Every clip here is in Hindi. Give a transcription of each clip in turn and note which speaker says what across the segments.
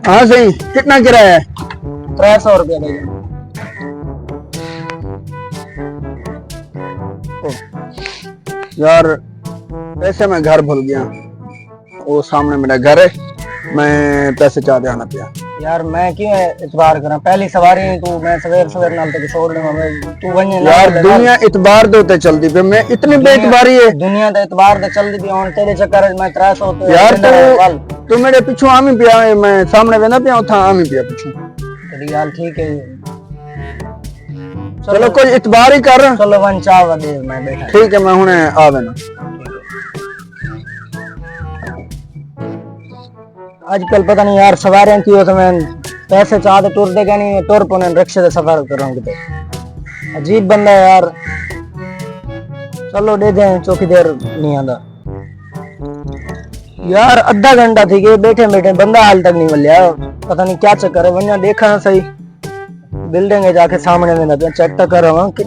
Speaker 1: हाँ सही, कितना किराया है?
Speaker 2: 300 रुपया भैया।
Speaker 1: यार पैसे मैं घर भूल गया, वो सामने मेरा घर है, मैं पैसे चाह आना पिया।
Speaker 2: यार मैं क्यों इतबार करा, पहली सवारी है तू, मैं सवेर सवेर नाल तक छोड़ दूंगा मैं, तू वने
Speaker 1: यार दुनिया इतबार दे उते चलदी पे, मैं इतनी बेइतबारी है।
Speaker 2: दुनिया दा इतबार दे चलदी पे, हुन तेरे चक्कर में मैं 300 तो
Speaker 1: यार तू मेरे पीछे आमी पिया, मैं सामने वेना पिया उथा आमी पिया पीछे।
Speaker 2: तेरी यार ठीक है,
Speaker 1: चलो कोई इतबार ही कर।
Speaker 2: चलो वन चाव दे, मैं बैठा।
Speaker 1: ठीक है, मैं हुने आवे ना।
Speaker 2: आजकल पता नहीं यार सवारियां की हो, तो मैं पैसे चाहते टूर देगा नहीं, टूर पौने रिक्शे से सफर कर रहा हूँ कितने। अजीब बंदा है यार। चलो दे दें, चौकी देर नहीं आंदा यार, आधा घंटा थी गए बैठे बैठे, बंदा हाल तक नहीं मिल रहा, पता नहीं क्या चक्कर है। वरना देखा सही बिल्डिंग है, जाके सामने में ना चेक तो कर रहा हूँ कि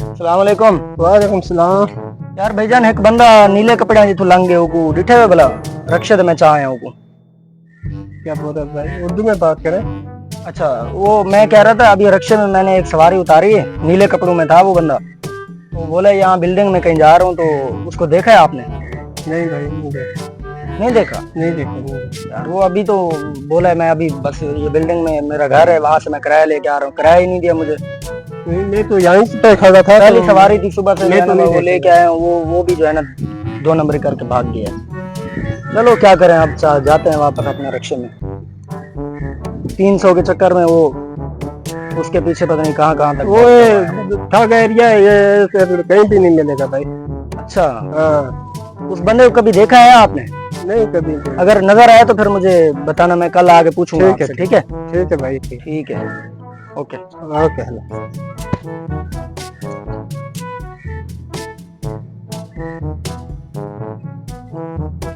Speaker 2: अस्सलामुअलैकुम।
Speaker 1: वालेकुम सलाम।
Speaker 2: यार भाईजान एक बंदा नीले कपड़े जिथु लंघ गए को डिठे हुए भला रक्षे में चाह आया को।
Speaker 1: क्या बोल रहा भाई, उर्दू में बात करें?
Speaker 2: अच्छा, वो मैं कह रहा था अभी रक्षे में मैंने एक सवारी उतारी है, नीले कपड़ों में था वो बंदा, वो बोला यहाँ बिल्डिंग में कहीं जा रहा हूँ, तो उसको देखा है आपने?
Speaker 1: नहीं भाई, नहीं देखा।
Speaker 2: नहीं देखा?
Speaker 1: नहीं देखा
Speaker 2: यार वो अभी तो बोला है मैं अभी बस ये बिल्डिंग में मेरा घर है, वहां से मैं किराया लेके आ रहा हूँ, किराया ही नहीं दिया मुझे।
Speaker 1: मैं तो यहीं से तय खड़ा था,
Speaker 2: पहली सवारी थी सुबह से,
Speaker 1: तो
Speaker 2: वो लेके आए, वो भी जो है ना 2 नंबर करके भाग गया। चलो क्या करें, अब जाते हैं वापस अपने रिक्शे में। 300 के चक्कर में वो उसके पीछे पता नहीं कहाँ कहाँ तक
Speaker 1: वो ठग एरिया है ये, कहीं भी नहीं मिलेगा भाई।
Speaker 2: अच्छा
Speaker 1: हाँ।
Speaker 2: उस बंदे को कभी देखा है आपने?
Speaker 1: नहीं कभी।
Speaker 2: अगर नजर आया तो फिर मुझे बताना, मैं कल आके पूछूंगा आपसे। ठीक है?
Speaker 1: ठीक है भाई,
Speaker 2: ठीक है, ओके
Speaker 1: ओके।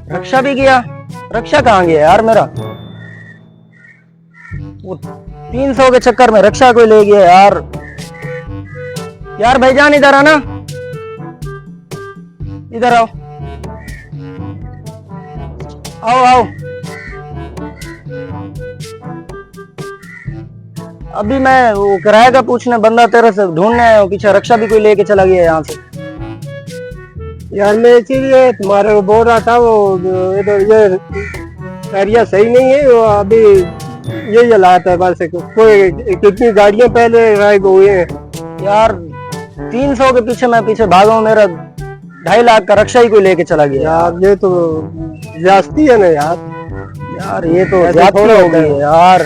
Speaker 2: रक्षा भी गया, रक्षा कहाँ गया यार मेरा? वो 300 के चक्कर में रक्षा कोई ले गया यार। यार भाईजान इधर आना, इधर आओ आओ आओ। अभी मैं वो किराए का पूछने बंदा तेरे से ढूंढने आया हूँ, पीछे रक्षा भी कोई लेके चला गया यहाँ से।
Speaker 1: यार मैं इसीलिए तुम्हारे को बोल रहा था, वो ये एरिया सही नहीं है, वो अभी ये जलाता है बस। कोई कितनी गाड़ियां पहले गायब हुई है
Speaker 2: यार। 300 के पीछे मैं पीछे भागा हूँ, मेरा 2.5 लाख का रक्षा ही कोई लेके चला गया
Speaker 1: यार। ये तो ज्यादती है ना यार।
Speaker 2: यार ये तो ज्यादती हो गई है यार।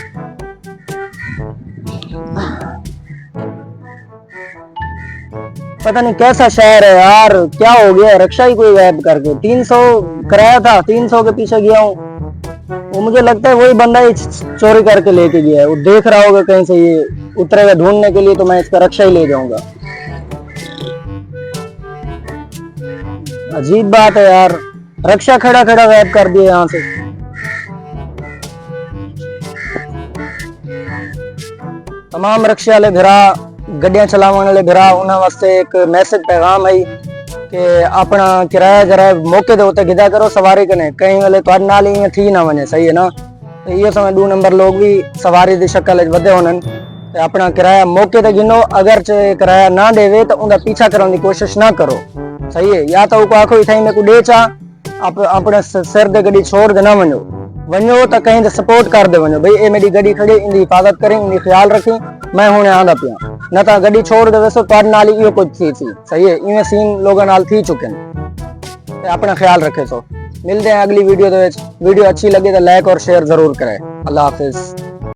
Speaker 2: पता नहीं कैसा शहर है यार, क्या हो गया, रक्षा ही कोई गायब करके। 300 किराया था, 300 के पीछे गया हूँ, वो मुझे लगता है वही बंदा ही चोरी करके लेके गया है। वो देख रहा होगा कहीं से ये उतरेगा ढूंढने के लिए, तो मैं इसका रक्षा ही ले जाऊंगा। अजीब बात है यार, रक्षा खड़ा खड़ा गायब कर दिया यहाँ से। तमाम रक्षा वाले भिरा, गड्डियां चलाने वाले भिरा, उन्होंने वास्ते एक मैसेज पैगाम है कि अपना किराया जरा मौके दे उते गिदा करो सवारी कने, कहीं वाले तो नाल ही थी ना वने। सही है ना? तो ये समय 2 नंबर लोग भी सवारी दी शक्ल वधे होने, तो अपना किराया मौके ते गिनो। अगर किराया ना देवे तो उनका पीछा करने की कोशिश ना करो। सही है? या तो आखो इथाई में को दे चा अपने सिर दे गड्डी छोड़ दे ना वनो, वनो तो कहीं सपोर्ट कर दे वनो, भाई ये मेरी गड्डी खड़ी, इनकी हिफाजत करें, इनकी ख्याल रखें, मैं हुणे आंदा पिया। न तो गड्डी छोड़ दे वैसे तो नाल ही कुछ थी। सही है? इवें सीन लोगों नाल थी चुके हैं। अपना ख्याल रखे। तो मिलते हैं अगली वीडियो। वीडियो अच्छी लगे तो लाइक और शेयर जरूर करें। अल्लाह हाफिज।